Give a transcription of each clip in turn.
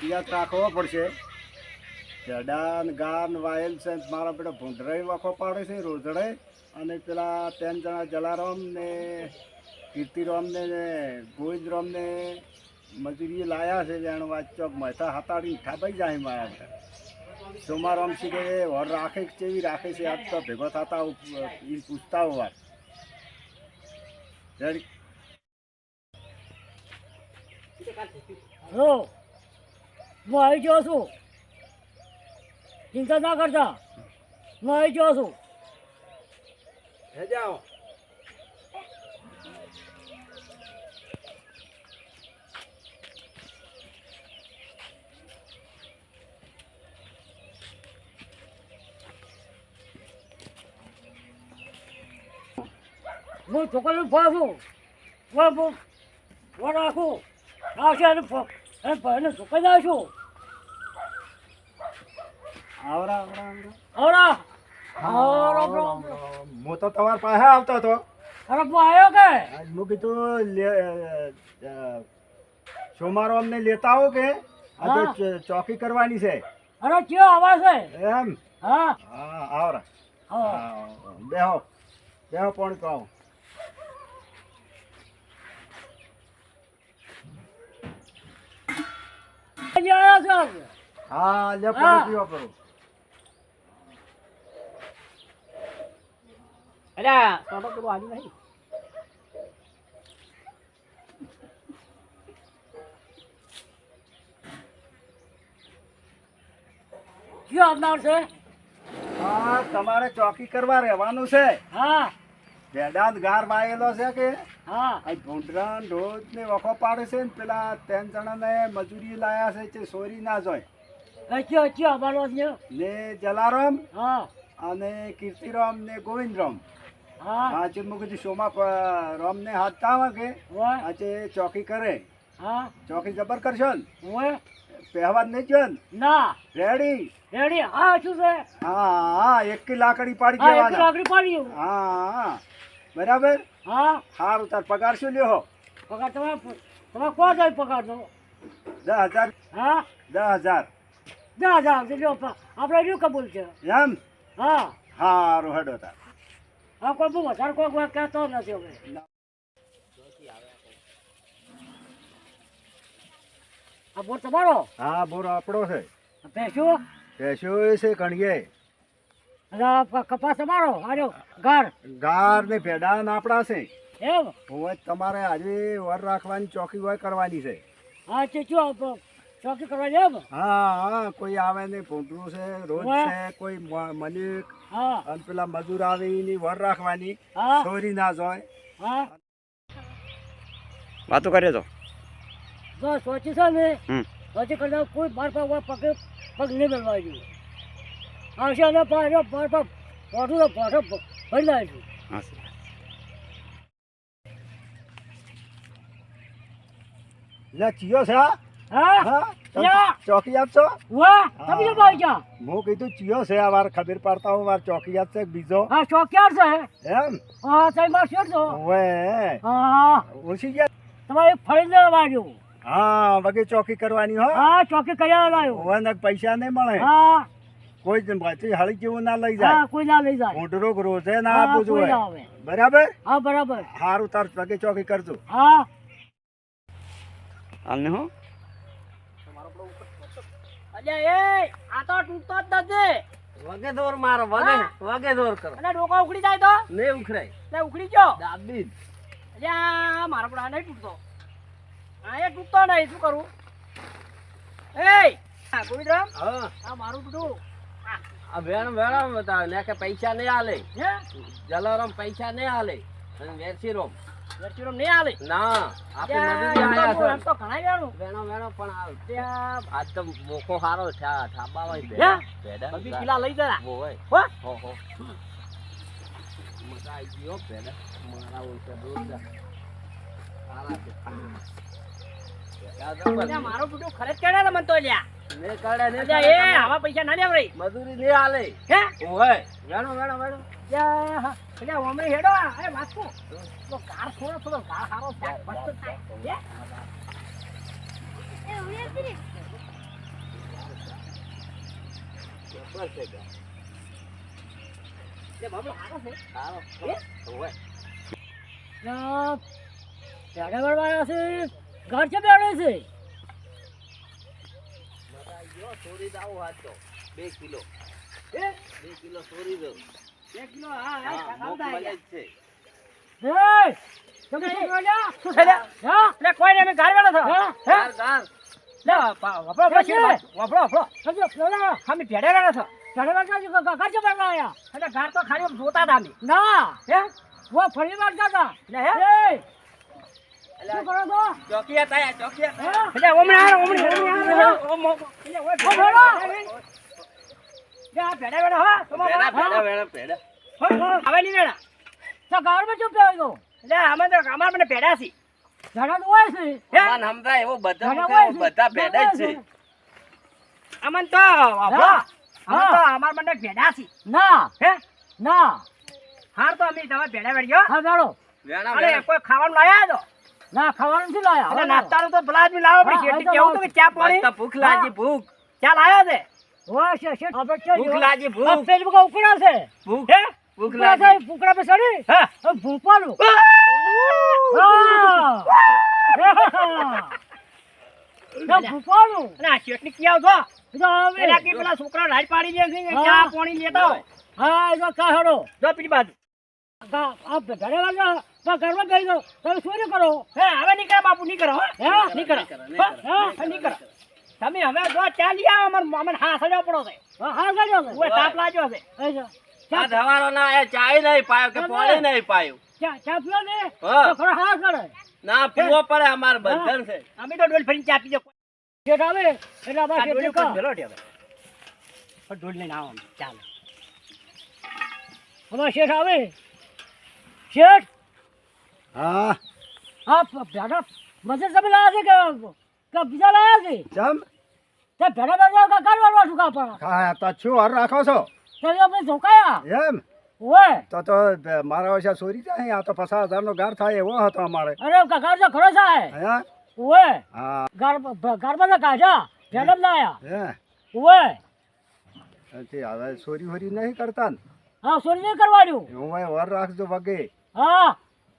ફરિયાદ રાખવો પડશે. ચડાન ગાન વાયલ છે મારા પેલા ભૂંડરાઈ વાખો પાડે છે રોજડે, અને પેલા 3 જણા જલારામ ને કીર્તિરામ ને ગોવિંદરામ ને મજૂરી લાયા છે. જાણ વાત ચોક મહેતા હાથાડી ઠાબાઈ જાય મારા સોમારામ સી કે વર રાખે કેવી રાખે છે આજ તો ભેગો થતા એ પૂછતા હોવા. હલો, હું આવી ગયો છું, ચિંતા ના કરતા, હું આવી ગયો છું. જાઓ હું છોકરીને ફાવું છું, રાખું આવશે એને છોકરી આવીશું. આવરા આવરા હું તો તમારા પાસે આવતો હતો. અરે હું આવ્યો કે હું કીધું સોમારો અમને લેતા આવો કે આજે ચોકી કરવાની છે. અરે કયો આવાજ છે એમ? હા હા આવરા બેહો બેહો પણ કહો. હા લે પાણી પીવા કરો. અલ્યા ટોટો પેલું આજુ નહીં. કયો આવનાર છે? હા તમારે ચોકી કરવા રહેવાનું છે. હા ભેડાદ ગાર વાયેલો છે કે હા ભૂંડરા ઢોધ ને વખો પાડે છે ને પેલા 3 જણાને મજૂરી લાયા છે તે સોરી ના જોય. કયો કયો આવવાનો છે? ને જલારામ હા અને કીર્તિરામ ને ગોવિંદરામ. હા આજે હું કીધું સોમા રામ ને હાથ આવે કે હોય આજે ચોકી કરે. હા ચોકી જબર કરશો ને હોય પહેવા જ નહીં જો ને ના રેડી. રેડી. હા શું છે? હા હા 1 લાકડી પાડી હા એક દેવાના. લાકડી પાડી. હા હા બરાબર. હા સારું તાર પગાર શું લ્યો? પગાર તમે કોણ જાય પગાર તો? 10,000. હા 10,000 આપણે રહ્યું કબૂલ છે. એમ? હા સારું હેડો તાર. હા કોઈ બહુ વધારે કોઈ કહેતો નથી હવે. આ બોર તમારો? હા બોર આપણો છે. ભેંસું? ભેંસો છે કણીએ. અને કપાસ તમારો? આજો ઘર ગાર ને ભેડા ને આપણા છે. એમ? હોય તમારે આજે વર રાખવાની ચોકી હોય કરવાની છે. હા તે શું ચોકી કરવા એમ? હા હા કોઈ આવે ને ભૂંડરું છે રોજ વાહ. છે કોઈ મલિક હા અને પેલા મજૂર આવે એની વર રાખવાની. હા ચોરી ના જોય. હા વાતો કરે તો બસ સોચી છે ને સોચી કરતા કોઈ બાર પગ નહીં મેળવા જોઈએ. આવશે અને પાછો પાછું તો પાછો ભરી લાવીશું. હા લે ચિયો છે આ? હા હા તમે યા. ચોકીયાત છો? વાહ તમે શું ભાઈ જા? હું કીધું ચિયો છે આ વાર ખબર પાડતા હું વાર ચોકીયાત છે કે બીજો હા ચોકિયાર છે. એમ? હા સાહેબ માં શેર છો. ઓવે હા ઓછી ગયા. તમારે ફરી વાળ્યું. હા વગે ચોકી કરવાની હો. હા ચોકી કર્યા લાવ્યો. ઓવે ને પૈસા નહીં મળે. હા કોઈ જ પાછી હળી જેવું ના લઈ હા જાય. કોઈ ના લઈ જાય. ઊંટરો રોજે ના હા આપવું કોઈ ના જોઈએ. આવે. બરાબર. હા બરાબર. સારું તાર વગે ચોકી કરજો. હા હાલને હો અલ્યા એ આ તો તૂટતો જ નથી. વગે દોર મારો વગે દોર કરો અને ડોકા ઉખડી જાય તો નહીં ઉખરાય તે ઉખડી ગયો. દાબી અલ્યા મારા પણ આ નહીં તૂટતો. આ એ તૂટતો નહીં. શું કરું? એ ગોવિંદરામ હા આ મારું તૂટું. આ વેણ બતાવે ને કે પૈસા નહીં આલે હે જલારામ પૈસા નહીં આલે અને વેરસીરોમ વેરચીરોમ નહીં આલે. ના આપણે મજૂરી એમ આયા તો ઘણા વેણું. વેણો પણ આ ત્યાં આજ તો મોકો હારો ઠાબા હોય હે? ભેડા બધી કિલા લઈ જરા. હોય હો હો મજા આવી ગયો ભેડા મારા ઓછા દૂર જા સારા છે અલ્યા મારું તૂટું ખરેજ કેડે ને મન તો લ્યા. ને કાઢે ને અલ્યા એ આવા પૈસા ના લેવરાય. મજૂરી નહીં આલે હે હોય વેણો અલ્યા અલ્યા ઓમરી હેડો. અરે વાંચો તો કાર થોડો કાર હારો મસ્ત થાય. હે જબ્બર છે ગાર. લે બાબલો હારો છે સારો. હે? ઓવે. ના પેડા વળવાયા છે ઘર છે બેડે છે મારા યો છોડી દાવ હાચો 2 કિલો. હે 2 કિલો છોડી દો. 1 કિલો હા હા મોક મળે જ છે. એ તમે શું કરો શું છે હા લે કોઈ ને અમે ઘર વેળો છો હા ગાર ગાર. લે વપરો વપરો વપરો સમજો પેલા અમે પેડા વેળો છો પેડા વેળો ઘર છે બેડવાયા અને ઘર તો ખાલી જોતા હતા અમે ના હે વો ફરી વાળતા હતા લે હે શું કરો છો ચોકિયા તાયા ચોકિયા. એટલે ઓમણે ઓમ એટલે ઓય ભેડો જા ભેડા ભેડા હા પેડા પેડા પેડા પેડા. હવે ની વેડા તો ગારમાં ચૂપ થયો તો એટલે અમે તો અમાર મને ભેડા છે ભેડા તો હોય છે મન હમરા એવો બધા ઘણા મુકે હોય છે. બધા પેડા જ છે. અમન તો વાપરો અમે તો અમાર મને ભેડા છે ના હે ના હાર તો અમે તમે ભેડા વેડ્યો હા વેડો વેણા અરે વેણા. કોઈ ખાવાનું લાયા તો ના ખાવાનું નથી લાયા એટલે નાસ્તાનું તો ભલા આદમી લાવો પડી શેઠી કેવું તો કે ચા પાણી મસ્ત ભૂખ લાગી ભૂખ. ચા લાયા છે ઓ શેઠ આપણે ચા ભૂખ લાગી ભૂખ. ફેસબુક ઉપરા છે ભૂખ હે ભૂખ ઉપરા લાગી. છે પુકડા પે સડી હા ભૂપાલું હા ભૂપાલું ના શેઠની ક્યાં છો એના કે પેલા છોકરા રાજ પાડી દે છે ચા પાણી લેતા હોય હા જો કાહડો જો પીડી બાજુ આ ઘરે વાળા તો ઘરમાં ગઈ દો તમે શું ન કરો હે હવે નહીં કરે બાપુ નહીં કરો હે નહીં કરો હા નહીં કરો તમે હવે જો ચા લઈ આવો અમર હા સડ્યો પડો છે હા સડ્યો છે ઓય તાપ લાગ્યો છે આ ધવારો ના આયા, ચાય નહીં પાયો કે પાણી નહીં પાયું. ચા પીઓ ને હા. તો ખરો હા કરે ના પીવો પડે અમાર બંધન છે. અમે તો ડોલ ફરીને ચા પીજો શેઠ આવે એટલે અમાર શેઠ કા ભેલો ઠે હવે ડોલ લઈને આવો ચાલો અમાર શેઠ આવે શેઠ હા હા ભેડા મજે તમે લાયા છે કે બીજા લાયા છે ચમ તે ભેડા ભેડા કા કાઢવા શું કા પણ હા તો શું હર રાખો છો તે આપણે ધોકાયા એમ ઓય તો મારા વર્ષે ચોરી જાય આ તો 50,000 નો ઘર થાય એવો હતો અમારે અરે કાકા તો ખરો છે હા ઓય હા ગારમાં તો કાઢ્યા ભેડા લાયા હે ઓય તે હવે ચોરી હોરી નહીં કરતા ને હા સોરી નહીં કરવાનું હું વર રાખજો વગે હા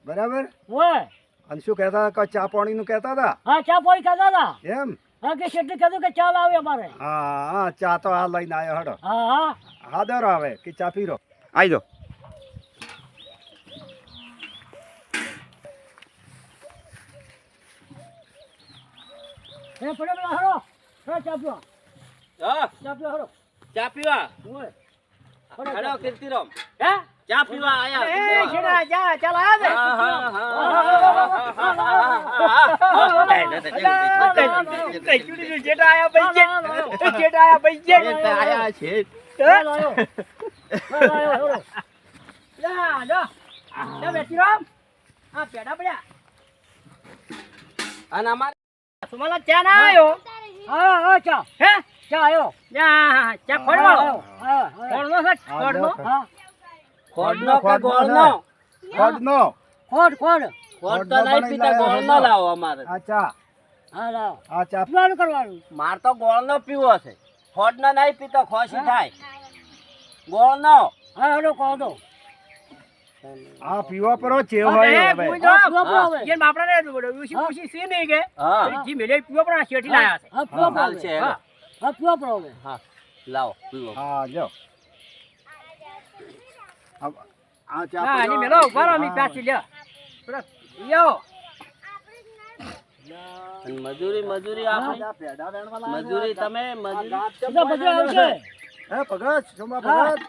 બરાબર ઓય અને શું કહેતા કે ચા પાણીનું કહેતા હતા હા ચા પાણી ખાતા હતા એમ હા કે શેઠને કીધું કે ચા લાવે અમારે હા હા ચા તો આ લઈને આવ્યો હડો હા હા હાદર આવે કે ચા પીરો આવી જાઓ એ પડે પેલા હરો હા ચા પીવા હા, ચા પીવા હરો ચા પીવા. ઓય હેડો કીર્તિરામ. હે ચા પીવા આયા. એ શેઠા ચા ચા લાયા છે હા, હા, હા, આયા છે. અને અમારે ચા ના આવ્યો હા ચા હે ચા આવ્યો ચા ખોડવાળો ખોડનો છે ખોડનો હા ખોડનો કે ગોળનો? ખોડનો ખોડ ખોડ ખોડ તો નહીં પીતા, ગોળનો લાવો અમારે. આ ચા હા લાવ આ ચા પીવાનું કરવાનું માર તો ગોળનો પીવો છે. ખોડનો નહીં પીતો, ખોસી થાય. ગોળનો. હા હેડો કહો દો આ પીવા પર ચેવ હોય હવે હા. હા હાલ છે, હેડો. પીવા પડો હા, લાવો, પીવો. હા જો આ ચા હા પીવા- ની મેલો ઉભા રહો મી પાછી લ્યો પેલા લ્યો અને મજૂરી આપણે. આ પેડા વેણવાના મજૂરી તમે મજૂરી. તો બધું આવશે હે ભગત સોમા ભગત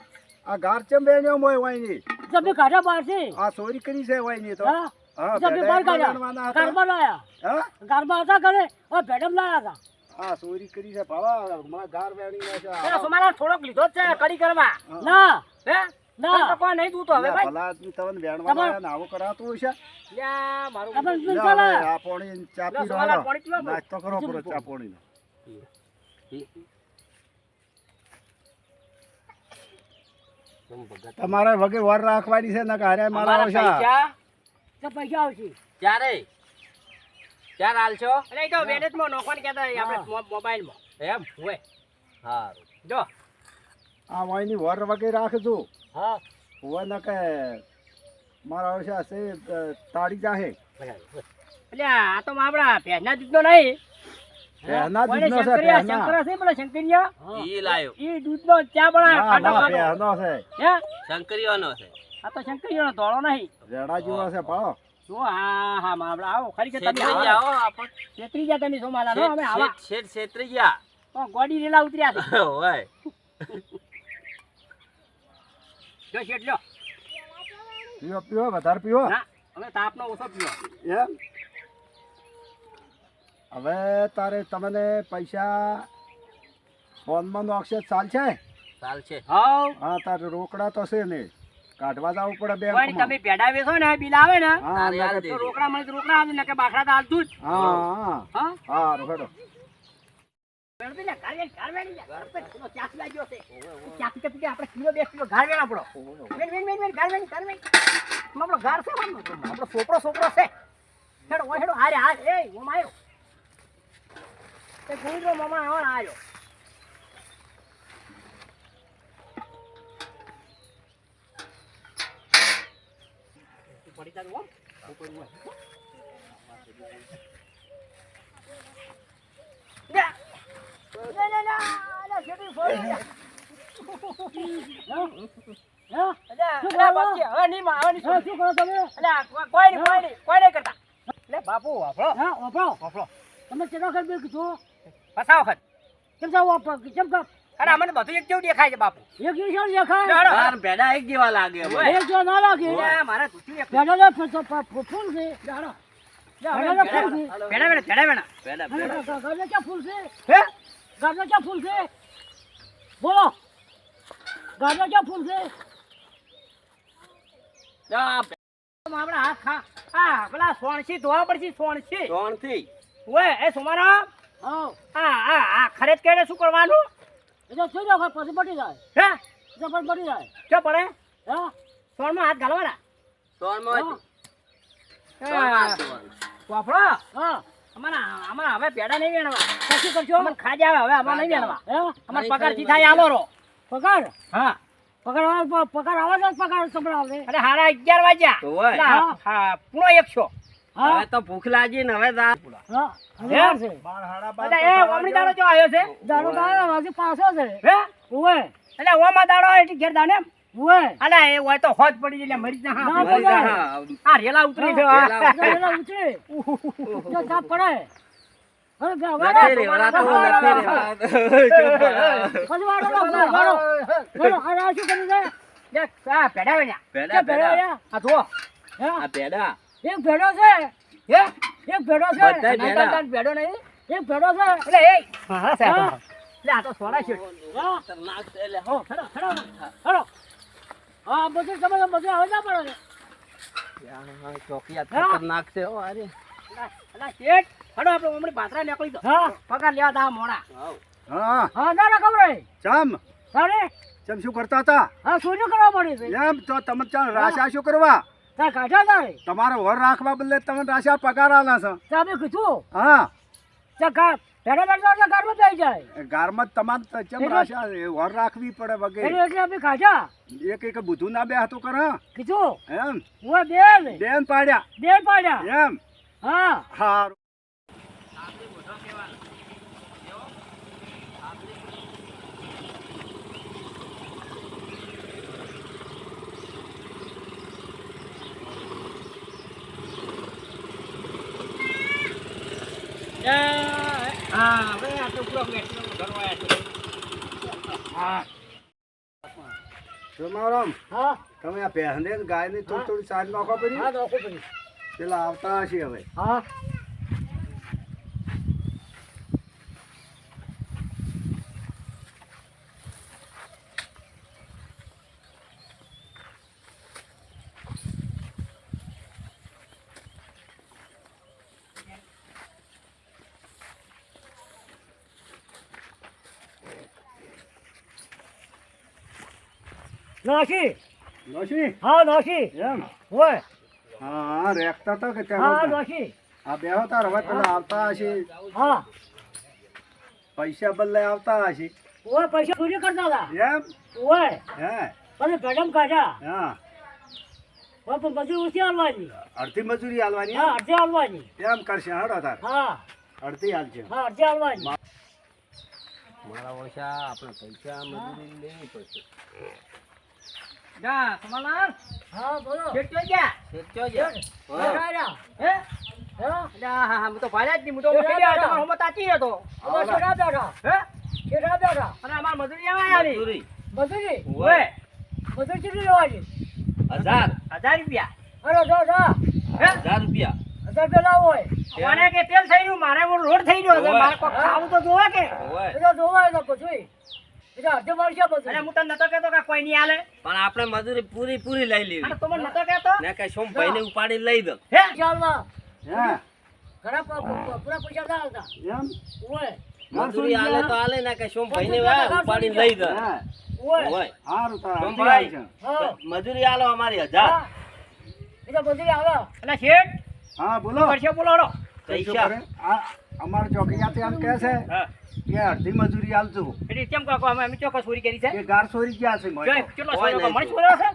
આ ગાર ચમ બેન્યો મોય વાયની તમે કાઢા બહારથી આ ચોરી કરી છે વાયની તો હા હા તમે પેડા બહાર વેણવાના કાઢ્યા હતા. ગારમાં લાયા હા ગારમાં હતા ઘરે ઓ ભેડમ લાયા હતા આ ચોરી કરી છે ભાવા માં ગાર વેણી છે તમારા થોડોક લીધો જ છે કડી કરવા ના હે ના કોઈ નહીં દૂતો હવે ભાઈ ભલા આદમી તમને વેણવાના આયા ને આવું કરાતું હશે લ્યા મારું લે હવે આ પાણી ચા પી લો, સવાલા રહ્યો પાણી પીવા પડે. નાસ્તો કરો પૂરો ચા પાણીનો તમારે વગે વર રાખવાની છે ને કે હારે મારા અમારા ઓછા પૈસા તો પૈસા આવશે ક્યારે? ક્યારે હાલશો? એટલે એ તો વેલેટમાં નોખવાની કહેતા હોય આપણે મોબાઈલમાં એમ? હોય હારું. જો આ વાયની વર વગેરે રાખજો હા હોય ને કે મારા વર્ષે હશે તાળી જાહે એટલે આ તો આપણા ભેંસના દૂધનો નહીં પહેના કોઈને દૂધનો છે શંકરિયા પહેના શંકર હશે પેલા શંકરિયા ઈ લાયો ઈ દૂધનો ચા બનાવે ના ખાટો ના ખાટો. પહેનો છે હે શંકરીઓનો છે આ તો શંકરિયાનો ધોળો નહીં રેડા જેવો છે પાડો જો હા હા આપણે આવો ખરી કે તમે છેતરી આવો. ગયા હો આપણ છેતરી ગયા તમે સોમાલા નો અમે આવા છેતરી ગયા તો ગોડી રેલા ઉતર્યા છે હોય જો શેઠ લ્યો પીવો પીવો વધારે પીવો ના હવે તાપનો ઓછો પીવો એમ હવે તારે તમને પૈસા ફોનમાં નોખશે ચાલશે ચાલશે હાવ हाँ, હા તારે રોકડા તો છે ને કાઢવા જવું પડે કોઈ નહીં, તમે બેંકમાં ભેડા વેચો ને બિલ આવે ને હા તારે હાલ નકર- દે. તો રોકડા મળે તો રોકડા આવે ને કે બાખડા તો હાલતું જ હા હા હા હા રોકડો વેણતી ને ઘર વેણ, ઘર વેણી લે. ઘર પર કિલો ચાસ લાગ્યો છે. ચાસ કે પીકે આપણે કિલો 2 કિલો ઘર વેણ આપણો. વેણ, ઘર વેણ, ઘર વેણ. આપણો ઘર છે આપણો છોકરો છે. હેડો, ઓય હેડો, હારે, હારે, એ, ઓમાં આયો. એ ગુંદરો મામા આવવાનો આયો. તું પડી તારું ઓમ. ઉપર હોય. ના. ના, છેડી ફોડી જા. હા? અલ્યા, બાપજી, હવે નહીં માં, હવે નહીં. શું કરો તમે? અલ્યા, કોઈ નહીં કરતા. લે બાપુ, વાપરો. હા, વાપરો. તમે કેટલા વખત બેન કીધું? પસા વખત. કેમ જાવ વાપરો? કેમ કર? અરે અમને બધું એક જેવું દેખાય છે બાપુ. એક જેવું દેખાય? તાર ભેડા એક જેવા લાગે હવે. એક જેવા ના લાગે. મારા ધૂતી એક. ભેડા ફૂલ છે. જાડો. ભેડા ફૂલ છે. ભેડા. ભેડા ગાજર ક્યાં ફૂલ છે? હે? ગાજર ક્યાં ફૂલ છે? બોલો. ગાજર ક્યાં ફૂલ છે? આ આપણે હાથ ખા. આ પેલા સોણસી ધોવા પડશે સોણસી. ત્રણથી ઓય એ સોમારામ. આ ખરેજ કરીને શું કરવાનું? એ તો થઈ જાય પછી પડી જાય. હે? તો પણ પડી જાય. કે પડે? હે? સોણમાં હાથ ઘાલવાના. ત્રણમાં હા. ત્રણમાં હાથ ધોવાના. વાપરો. હા. અમારા હવે પેડા નહીં વેણવા. શું કરશો? અમને ખાજ આવે હવે અમારે નહીં વેણવા. હે? અમાર પગાર થી થાય આલોરો. પગાર? હા. પગાર આવે છે પગાર સંભળાવે. અરે હારા 11 વાગ્યા. તો હોય. એટલે હા પૂરો 100. હવે તો ભૂખ લાગી ને હવે જા. હા. અરે એ ઓમણી દાડો જો આવ્યો છે? દાડો આવ્યો હજી પાછો છે. હે? ઓય. એટલે ઓમાં દાડો આવે એટલે ઘેર દાને એમ? ઓય. અલે એ હોય તો હોજ પડી એટલે મરી જા. હા. મરી જા, હા. આ રેલા ઉતરી છે. રેલા ઉતરી. જો તાપ પડે. અરે નથી રેવાતું, નથી રેવાતું. ચૂપ રહો. પછી વાળો આ શું કરી છે? દેખ આ પેડા વેણ્યા. ભેડા, ભેડા. આ જો. હે? આ ભેડા. એક ભેડો છે. હે? એક ભેડો છે. બધાય ભેડા. નાનકડો ભેડો નહીં. એક ભેડો છે. એટલે એ મારા છે આ તો. એટલે આ તો સોના છે. હા. ખતરનાક છે એટલે. હો, હેડો. હા, બધું તમે બધું આવે ના પડે. આ ચોકિયા ખતરનાક છે હો અરે. અલા શેઠ, હેડો આપણે હમણાં પાત્રા નીકળી દો. હા. પગાર લેવા તા મોડા. હા હા, ના ખબર. ચમ સારે. ચમ શું કરતા હતા હા, શું કરવા પડી છે? એમ તો તમે ચાલ રાશા શું કરવા તાર કાઢ્યા તારે. તમારો વર રાખવા બદલે તમે રાશા પગાર આલા છો તમે કીધું. હા પેડા બેડા ઘરમાં થઈ જાય. ગારમાં જ તમારે ચમ રાશા વર રાખવી પડે વગેરે એટલે અમે ખાધા. એક બુધું ના બે હાથું કર કીધું. એમ હું બેન બેન પાડ્યા પાડ્યા. એમ હા. હારું હા, હવે આ તો પૂરો બેઠો ઘરવાયા છે. હા. સોમારામ હા. તમે આ પહેને ગાય ની થોડી સાઈડ નાખો પડી હા, નોખો પડી. પેલા આવતા હશે હવે હા. નોશી. નોશી હા, નોશી. એમ હોય. હા રેખતા તો કે હા, ત્યાં નોશી. આ બેહો તાર હવે પેલા આવતા હશે હા. પૈસા બદલે આવતા હશે ઓય પૈસા ચોરી કરતા હતા. એમ ઓય હે પણ ગડમ કાઢા હા પણ મજૂરી ઓછી હાલવાની અડધી મજૂરી આલવાની હા અડધી હાલવાની એમ કરશે હડો તાર હા અડધી હાલશે હા અડધી હાલવાની મારા ઓછા આપણે પૈસા મજૂરી લેવી પડશે. જા કમલાલ હા બોલો કેટલો ગયા શેઠ જા. રાજા હે હા હા હું તો ભાડ્યા જ નહીં હું તો ખેડી આવ્યો તમારો હોમત આચી હતો શેરા બેઠા હે શેરા બેઠા અને અમાર મજૂરી આવા આવી મજૂરી મજૂરી ઓય મજૂરી કેટલી લેવાની 1000 રૂપિયા અરે જો જો હે 1000 રૂપિયા 1000 પેલા હોય મને કે તેલ થઈ ગયું મારે હું રોડ થઈ ગયો છે મારે કોઈ ખાવું તો જોવે કે ઓય એ જોવે તો પછી એ અડધો વર્ષે પછી અને હું તને નતો કહેતો કે કોઈ નહીં આલે પણ આપણે મજૂરી પૂરી લઈ લેવી. અને તો મને નતો કહેતો ને કે સોમ ભાઈને ઉપાડી લઈ દો. હે ચાલવા હે ઘણા પૂરા પૈસા ના આવતા એમ ઓય મજૂરી આલે તો આલે ને કે સોમ ભાઈને ઉપાડી લઈ દો. હે ઓય ઓય હારું તાર સોમ અડધી ભાઈ હાલશે. હા મજૂરી આલો અમારી 1000 એ તો મજૂરી આવે અને શેઠ હા બોલો વર્ષે બોલાડો કઈશું પૈસા કરે? આ અમાર ચોકિયાથી આમ કહે છે હા કે અડધી મજૂરી આલજો એટલે કેમ કાકો અમે ચોક્કસ ચોરી કરી છે કે ગાર ચોરી ગયા છે મોય જોઈ તો. કેટલો કોઈ સોનો નહીં. મણ ચોર્યો છે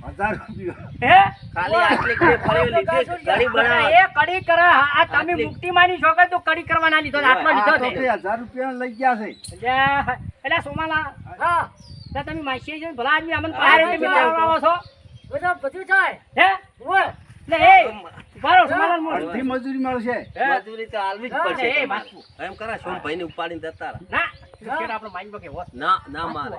1000 રૂપિયા હે ખાલી આટલી કે ફરી લીધી ઘડી બનાવ. એ કડી કરે આ તમે મુક્તિ માની છો કે તું કડી કરવા ના લીધો ને આટલો આ લીધો તો છે તે 1000 રૂપિયા લઈ ગયા છે એટલે સોમાલા હા તો તમે માસી છે ભલા આદમી અમને હા, પારે બધું આવો છો બધું બધું થાય હે ઓય એટલે એ બારો સોમાલા મોડ અડધી મજૂરી મળશે મજૂરી તો આલવી જ પડશે એ તમારે. બાપુ. એમ કરા સોમ ભાઈને ઉપાડીને જતા રહો. ના શેઠ આપણો માઈન બકે હોત ના ના મારે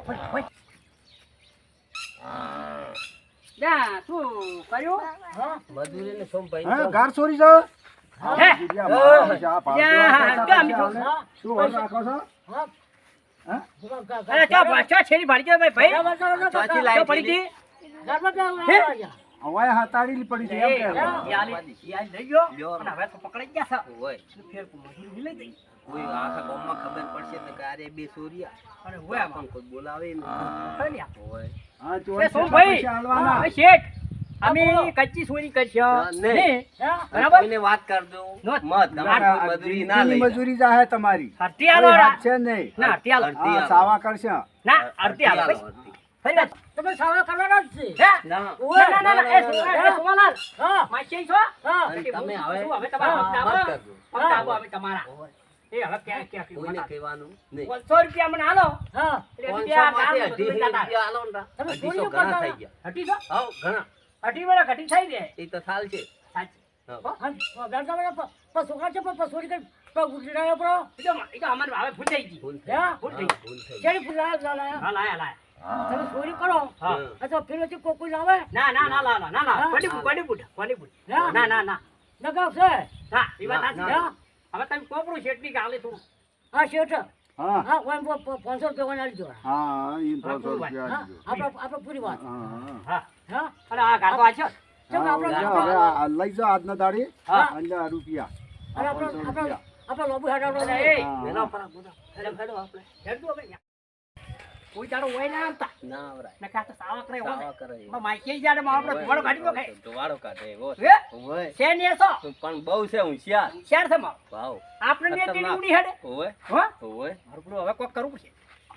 જા શું કર્યું હા મજૂરી ને સોમ હે ભાઈને ગાર ચોરી છે હે બીજા મારા પૈસા આ યા, પાછળ જો આમ પૈસા જો. શું હોય રાખો છો હા હે અરે ચા ભાષા છેરી ભાડી ગયો ભાઈ ચોથી ભાઈ લાઈટ પડી લીધી. ગઈ ઘરમાં બેહવા હવે હાતાડી પડી છે એમ કહે લ્યો. અને હવે તો પકડાઈ ગયા છે ઓય ફેર મજૂરી લઈ ગઈ કોઈ આખા ગામમાં ખબર પડશે તો કે આરે બે સોરિયા અને ઓય પણ કોઈ બોલાવે નહીં. ખલ્યા ઓય હા એ ચોરી સોમ ભાઈ પૈસા આલવાના હવે શેઠ અમે કચ્ચી ચોરી કરશો નહીં. નહીં બરાબર કોઈને વાત કર દો નોટ. મત તમારે કોઈ મજૂરી ના લઈ મજૂરી જાહે તમારી હરતી આલો કોઈ હાથ છે નહીં ના હરતી આલો હરતી. હા સાવા કરશે ના હરતી આલો આલો, ભાઈ. હરતી. થઈ જાય. તમે સાવા કરવાના જ છે હે ના ઓય ના ના ના એ સોમાલાલ હા માસી છો હા અને તમે હવે હવે તમારા મત હપ્તા કરજો. હપ્તા આપો હવે તમારા એ હવે ક્યાં ક્યાં કોઈને કહેવાનું નહીં. 500 રૂપિયા મને હાલો હા એટલે 500 રૂપિયા માંથી ગામ બધું 250 લેતા રૂપિયા આલો ને રા. તમે 250 ચોરી ઘણા કરતા થઈ ગયા. હટી છો હાવ ઘણા. હટી મને ઘટી થઈ જાય એ તો થાલ છે. સાચી હા. હા ગામ ગામ પર છોકરા છે પર ચોરી કરી પર ગુજરાયો પર એ તો અમાર હવે ભૂલ થઈ ગઈ ભૂલ થઈ. હા ભૂલ થઈ હા, ભૂલ થઈ. કેરી ભૂલ લાયા હા લાયા લાયા તમે ચોરી કરો હા. અથવા ફેરથી કોઈ લાવે ના ના ના ના ના ના હા. પડી બુટ ના ના ના નગાવ છે હા એ વાત ના, સાચી ના. હા હવે તમે કોપરું શેઠની ગાલે તું હા શેઠ હા હા 500 રૂપિયા આલી દો હા ઈ હા, 500 રૂપિયા હા, આપજો. આપણે પૂરી વાત હા હા હા અને આ ગાડો આ છે ચમ હા, આપણે લ્યો, હવે આ લઈ જાઓ આજના દાડી હા. અને આ રૂપિયા અને આ 500 આપણે રૂપિયા. આપણે લોબુ હેડાડો ને એ હા. વેલા પર બધા. હેડો આપણે. હેડતું હવે કોઈ તારો હોય ના આવતા ના આવરાય. ને કાં તો સાવા કરે હોય સાવા કરે. માં માઈકે જાડે માં આપણે ધોવાડો કાઢી દો ખાય ધોવાડો કાઢે એવો. હે ઓય. છે ને એસો પણ બહુ છે હોશિયાર. શેર છે માં વાવ. આપણે ને તેની ખતરનાક. ઉડી હેડે ઓય હો ઓય. મારું હવે કોક કરવું પડશે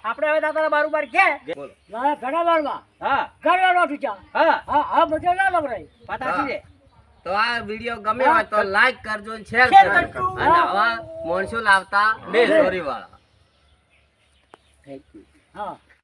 આપણે હવે દાદા બારું કે બોલો. ના ઘણા બારમાં હા ઘરવાળો ઠીચા હા. હા હા બધે ના લવરાય પાતા છે તો આ વિડિયો ગમે હોય તો લાઈક કરજો અને શેર શેર કરજો કરજો. અને આવા માણસો લાવતા બે હા. સ્ટોરી વાળા. Thank you. હા